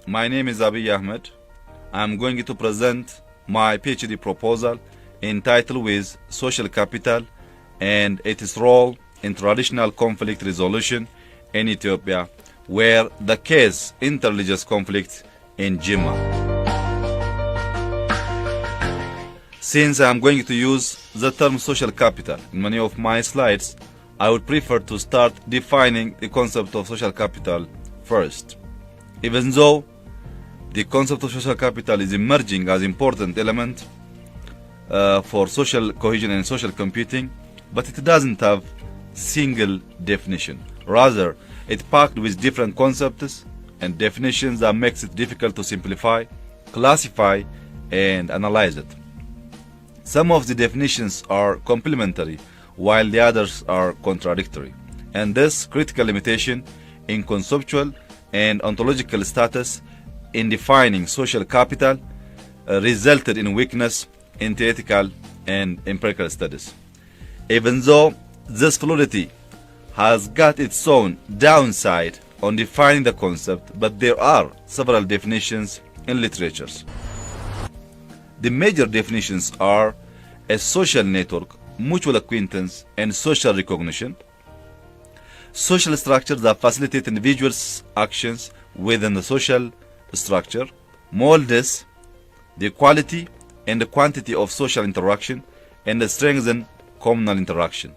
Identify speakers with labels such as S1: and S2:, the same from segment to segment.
S1: My name is Abiy Ahmed. I'm going to present my PhD proposal entitled with Social Capital and its role in traditional conflict resolution in Ethiopia, where the case interreligious conflict in Jimma. Since I'm going to use the term social capital in many of my slides, I would prefer to start defining the concept of social capital first. Even though the concept of social capital is emerging as important element for social cohesion and social computing, but it doesn't have single definition. Rather, it's packed with different concepts and definitions that makes it difficult to simplify, classify, and analyze it. Some of the definitions are complementary, while the others are contradictory. And this critical limitation in conceptual and ontological status in defining social capital resulted in weakness in theoretical and empirical studies. Even though this fluidity has got its own downside on defining the concept, but there are several definitions in literatures. The major definitions are a social network, mutual acquaintance, and social recognition. Social structures that facilitate individuals' actions within the social structure. Molds the quality and the quantity of social interaction and strengthen communal interaction.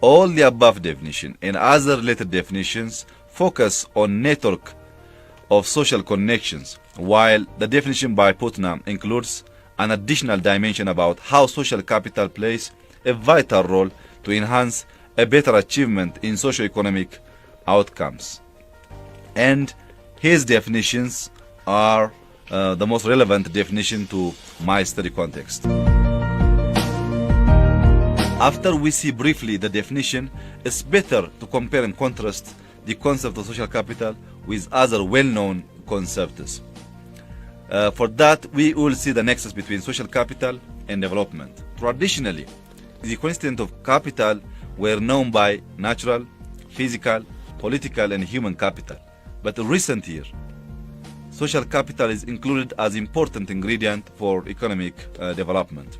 S1: All the above definition and other related definitions focus on network of social connections, while the definition by Putnam includes an additional dimension about how social capital plays a vital role to enhance a better achievement in socio-economic outcomes. And his definitions are the most relevant definition to my study context. After we see briefly the definition, it's better to compare and contrast the concept of social capital with other well-known concepts. For that, we will see the nexus between social capital and development. Traditionally, the constituents of capital were known by natural, physical, political, and human capital. But in recent years, social capital is included as important ingredient for economic development.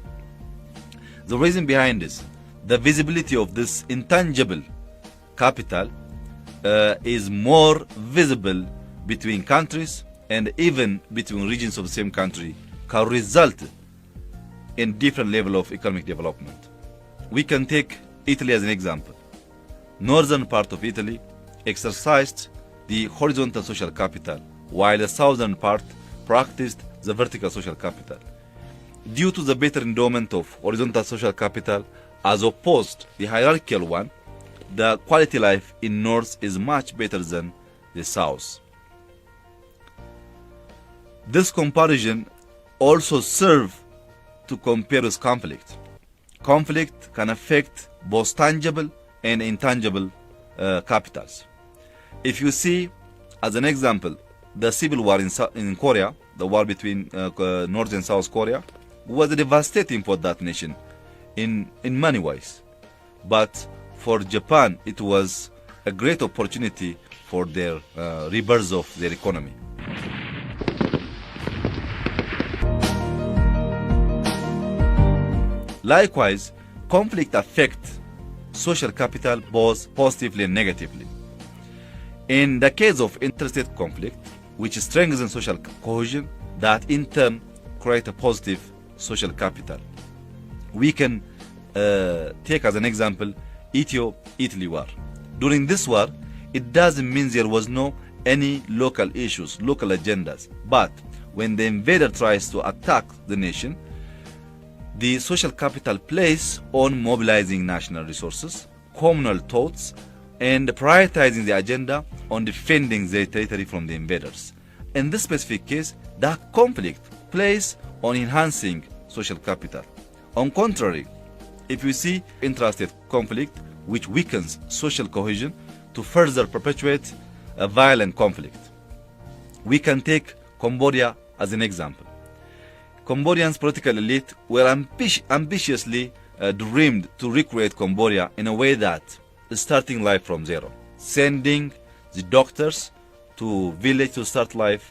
S1: The reason behind this, the visibility of this intangible capital is more visible between countries and even between regions of the same country, can result in different level of economic development. We can take Italy as an example. Northern part of Italy exercised the horizontal social capital, while the southern part practiced the vertical social capital. Due to the better endowment of horizontal social capital as opposed to the hierarchical one, the quality life in north is much better than the south. This comparison also serves to compare with conflict. Conflict can affect both tangible and intangible capitals. If you see, as an example, the civil war in Korea, the war between North and South Korea, was devastating for that nation in many ways. But for Japan, it was a great opportunity for their rebirth of their economy. Likewise, conflict affects social capital both positively and negatively. In the case of interstate conflict, which strengthens social cohesion, that in turn create a positive social capital. We can take as an example Italy war. During this war, it doesn't mean there was no any local issues, local agendas, but when the invader tries to attack the nation, the social capital plays on mobilizing national resources, communal thoughts, and prioritizing the agenda on defending their territory from the invaders. In this specific case, the conflict plays on enhancing social capital. On contrary, if you see intrastate conflict, which weakens social cohesion to further perpetuate a violent conflict. We can take Cambodia as an example. Cambodians' political elite were ambitiously dreamed to recreate Cambodia in a way that starting life from zero, sending the doctors to village to start life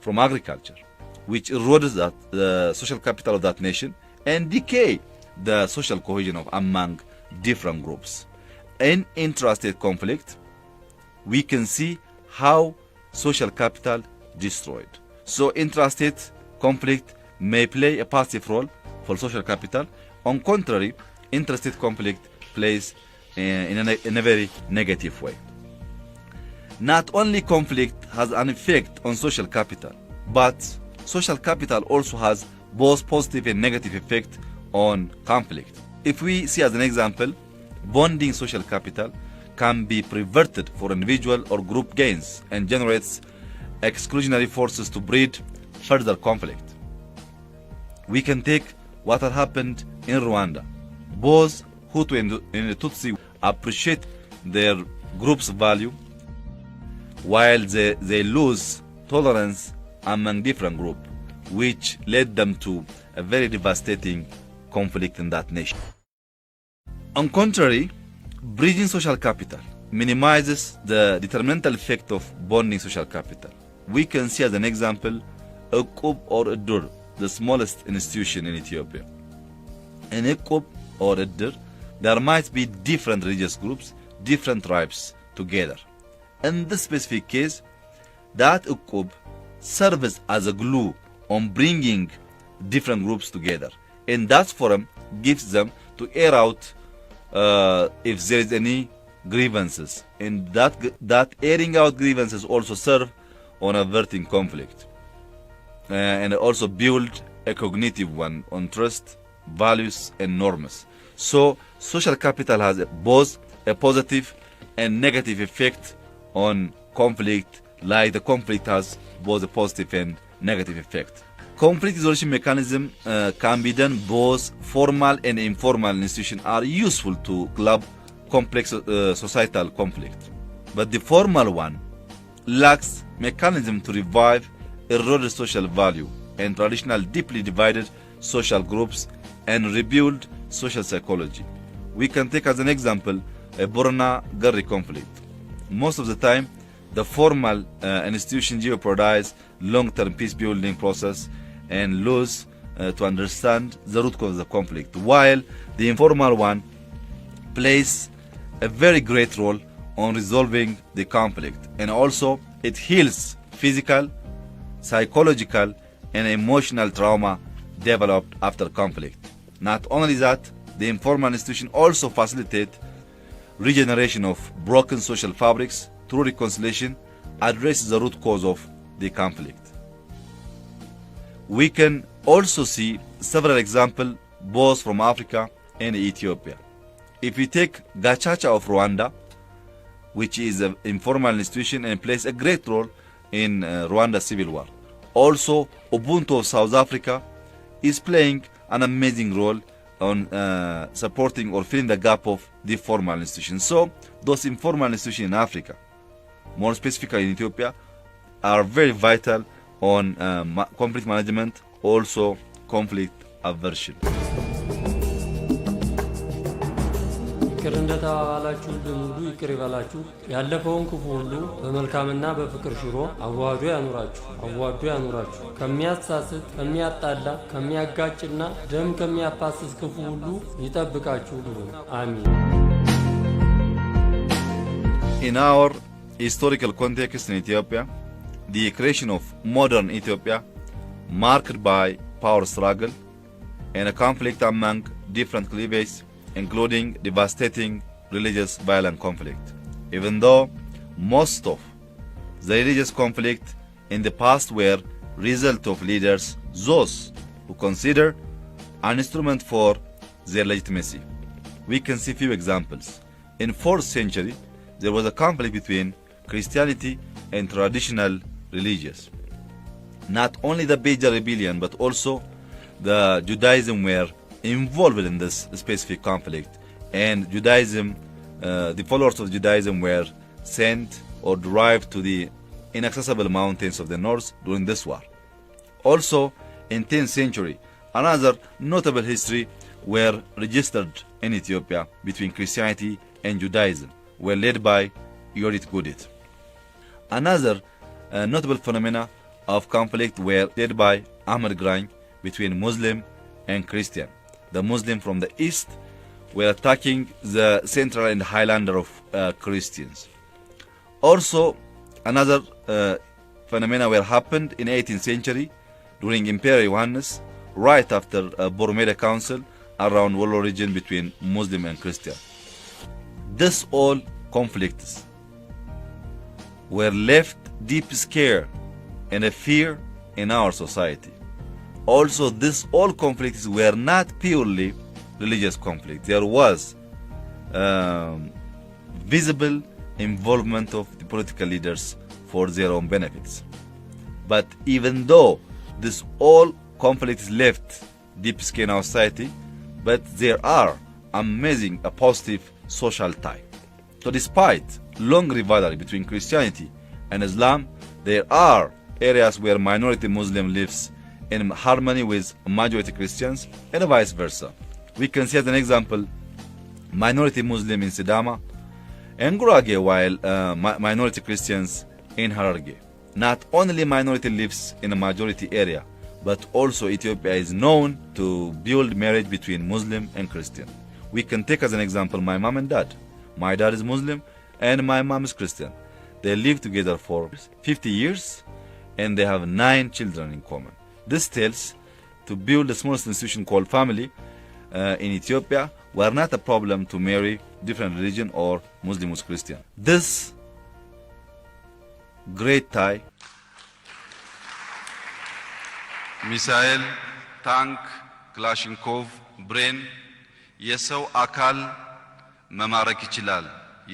S1: from agriculture, which erodes the social capital of that nation and decay the social cohesion of among different groups. In intrastate conflict, we can see how social capital destroyed. So intrastate conflict may play a positive role for social capital. On contrary, interstate conflict plays in a very negative way. Not only conflict has an effect on social capital, but social capital also has both positive and negative effect on conflict. If we see as an example, bonding social capital can be perverted for individual or group gains and generates exclusionary forces to breed further conflict. We can take what had happened in Rwanda. Both Hutu and Tutsi appreciate their group's value while they lose tolerance among different groups, which led them to a very devastating conflict in that nation. On contrary, bridging social capital minimizes the detrimental effect of bonding social capital. We can see as an example Equb or Edur, the smallest institution in Ethiopia. In Equb or Edur, there might be different religious groups, different tribes together. In this specific case, that Equb serves as a glue on bringing different groups together. And that forum gives them to air out if there is any grievances. And that airing out grievances also serve on averting conflict. And also build a cognitive one on trust, values, and norms. So social capital has both a positive and negative effect on conflict, like the conflict has both a positive and negative effect. Conflict resolution mechanism can be done. Both formal and informal institutions are useful to club complex societal conflict. But the formal one lacks mechanism to revive eroded social value and traditional deeply divided social groups and rebuild social psychology. We can take as an example a Borna-Garri conflict. Most of the time, the formal institution jeopardize long-term peace-building process and lose to understand the root cause of the conflict, while the informal one plays a very great role on resolving the conflict, and also it heals physical, psychological, and emotional trauma developed after conflict. Not only that, the informal institution also facilitate regeneration of broken social fabrics through reconciliation, addresses the root cause of the conflict. We can also see several examples both from Africa and Ethiopia. If we take Gachacha of Rwanda, which is an informal institution and plays a great role in Rwanda's civil war. Also, Ubuntu of South Africa is playing an amazing role on supporting or filling the gap of the formal institutions. So, those informal institutions in Africa, more specifically in Ethiopia, are very vital on conflict management, also conflict aversion.
S2: ይቅር እንደተባባላችሁ ሁሉ ይቅር ይበላችሁ። ያለፈውን ክፉ ሁሉ በመልካምና በፍቅር ሽሮ አዋህዶ ያኑራችሁ። ከሚያሳስት፣ ከሚያጣላ፣ ከሚያጋጭና ደም ከሚያፋስስ ክፉ ሁሉ ይጠብቃችሁ። አሜን።
S1: In our historical context in Ethiopia, the creation of modern Ethiopia marked by power struggle and a conflict among different cleavages, including devastating religious violent conflict. Even though most of the religious conflict in the past were result of leaders, those who consider an instrument for their legitimacy. We can see few examples. In 4th century, there was a conflict between Christianity and traditional religions. Not only the Beja rebellion, but also the Judaism were involved in this specific conflict, and Judaism, the followers of Judaism were sent or derived to the inaccessible mountains of the north during this war. Also, in 10th century, another notable history were registered in Ethiopia between Christianity and Judaism, were led by Yorit Gudit. Another notable phenomena of conflict were led by Ahmed between Muslim and Christian. The Muslim from the east were attacking the central and highlander of Christians. Also, another phenomena were happened in 18th century during Emperor Johannes, right after Boromeda Council around Wollo region between Muslim and Christian. This all conflicts were left deep scare and a fear in our society. Also, this all conflicts were not purely religious conflict. There was visible involvement of the political leaders for their own benefits. But even though this all conflicts left deep scare in our society, but there are amazing a positive social tie. So despite long rivalry between Christianity and Islam, there are areas where minority Muslim lives in harmony with majority Christians and vice versa. We can see as an example minority Muslim in Sidama and Gurage, while minority Christians in Hararge. Not only minority lives in a majority area, but also Ethiopia is known to build marriage between Muslim and Christian. We can take as an example my mom and dad. My dad is Muslim and my mom is Christian. They live together for 50 years and they have 9 children in common. This tells to build the smallest institution called family in Ethiopia were not a problem to marry different religion or Muslim with Christian. This great tie,
S3: ሚሳኤል፣ ታንክ፣ ክላሽንኮቭ፣ ብሬን የሰው አካል መማረክ ይችላል፣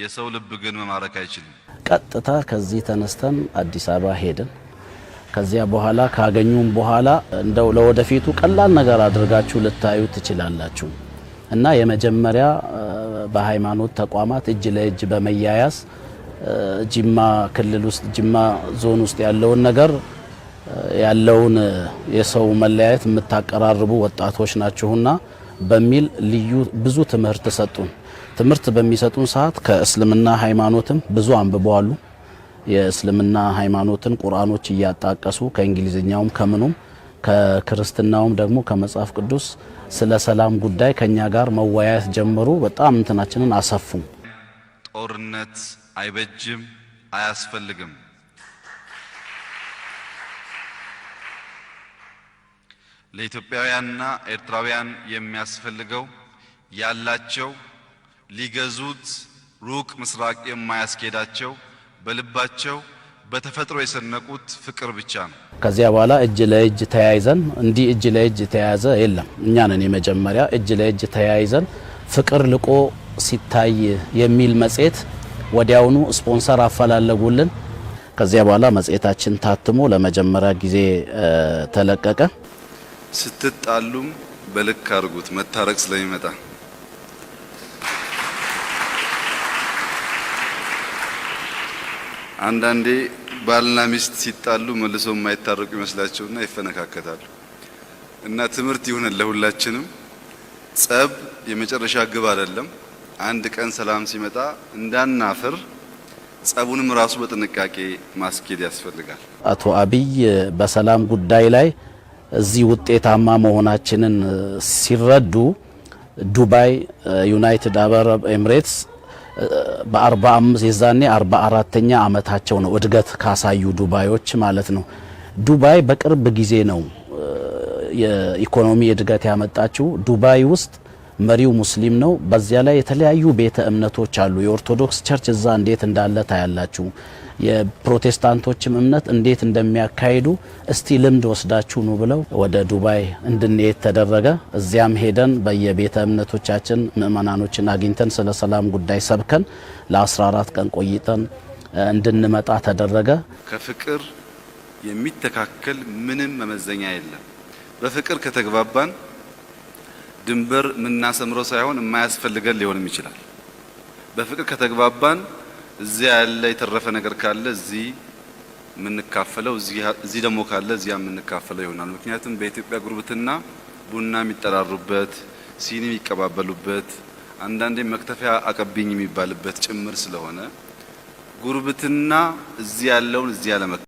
S3: የሰው ልብ ግን መማረክ አይችልም።
S4: ቀጥታ ከዚህ ተነስተን አዲስ አበባ ሄድን። ከዚያ በኋላ ካገኙም በኋላ እንደው ለወደፊቱ ቀላል ነገር አድርጋችሁ ልታዩ ትችላላችሁ እና የመጀመሪያ በሃይማኖት ተቋማት እጅ ለእጅ በመያያዝ ጅማ ክልል ውስጥ ጅማ ዞን ውስጥ ያለውን ነገር ያለውን የሰው መለያየት የምታቀራርቡ ወጣቶች ናችሁና በሚል ልዩ ብዙ ትምህርት ሰጡን። ትምህርት በሚሰጡን ሰዓት ከእስልምና ሃይማኖትም ብዙ አንብበዋሉ። የእስልምና ሃይማኖትን ቁርአኖች እያጣቀሱ ከእንግሊዝኛውም ከምኑም ከክርስትናውም ደግሞ ከመጽሐፍ ቅዱስ ስለ ሰላም ጉዳይ ከኛ ጋር መወያየት ጀመሩ። በጣም እንትናችንን አሰፉ።
S3: ጦርነት አይበጅም፣ አያስፈልግም። ለኢትዮጵያውያንና ኤርትራውያን የሚያስፈልገው ያላቸው ሊገዙት ሩቅ ምስራቅ የማያስኬዳቸው በልባቸው በተፈጥሮ የሰነቁት ፍቅር ብቻ ነው። ከዚያ
S4: በኋላ እጅ ለእጅ ተያይዘን እንዲህ እጅ ለእጅ ተያያዘ የለም። እኛ ነን የመጀመሪያ እጅ ለእጅ ተያይዘን ፍቅር ልቆ ሲታይ የሚል መጽሔት ወዲያውኑ ስፖንሰር አፈላለጉልን። ከዚያ በኋላ መጽሔታችን ታትሞ ለመጀመሪያ ጊዜ ተለቀቀ።
S3: ስትጣሉም በልክ አድርጉት መታረቅ ስለሚመጣ። አንዳንዴ ባልና ሚስት ሲጣሉ መልሶ የማይታረቁ ይመስላቸውና ይፈነካከታሉ። እና ትምህርት ይሁን ለሁላችንም። ጸብ የመጨረሻ ግብ አይደለም። አንድ ቀን ሰላም ሲመጣ እንዳናፍር ጸቡንም ራሱ በጥንቃቄ ማስኬድ ያስፈልጋል።
S4: አቶ አብይ በሰላም ጉዳይ ላይ እዚህ ውጤታማ መሆናችንን ሲረዱ ዱባይ ዩናይትድ አረብ ኤሚሬትስ በ45 የዛኔ 44ኛ አመታቸው ነው እድገት ካሳዩ ዱባዮች ማለት ነው። ዱባይ በቅርብ ጊዜ ነው የኢኮኖሚ እድገት ያመጣችው። ዱባይ ውስጥ መሪው ሙስሊም ነው። በዚያ ላይ የተለያዩ ቤተ እምነቶች አሉ። የኦርቶዶክስ ቸርች እዛ እንዴት እንዳለ ታያላችሁ። የፕሮቴስታንቶችም እምነት እንዴት እንደሚያካሂዱ እስቲ ልምድ ወስዳችሁ ነው ብለው ወደ ዱባይ እንድንሄድ ተደረገ። እዚያም ሄደን በየቤተ እምነቶቻችን ምእመናኖችን አግኝተን ስለ ሰላም ጉዳይ ሰብከን ለ14 ቀን ቆይተን እንድንመጣ ተደረገ።
S3: ከፍቅር የሚተካከል ምንም መመዘኛ የለም። በፍቅር ከተግባባን ድንበር ምናሰምረው ሳይሆን የማያስፈልገን ሊሆንም ይችላል። በፍቅር ከተግባባን እዚያ ያለ የተረፈ ነገር ካለ እዚህ ምንካፈለው፣ እዚህ ደግሞ ካለ እዚያ ምንካፈለው ይሆናል። ምክንያቱም በኢትዮጵያ ጉርብትና ቡና የሚጠራሩበት፣ ሲኒ የሚቀባበሉበት፣ አንዳንዴ መክተፊያ አቀብኝ የሚባልበት ጭምር ስለሆነ ጉርብትና እዚህ ያለውን እዚህ ያለ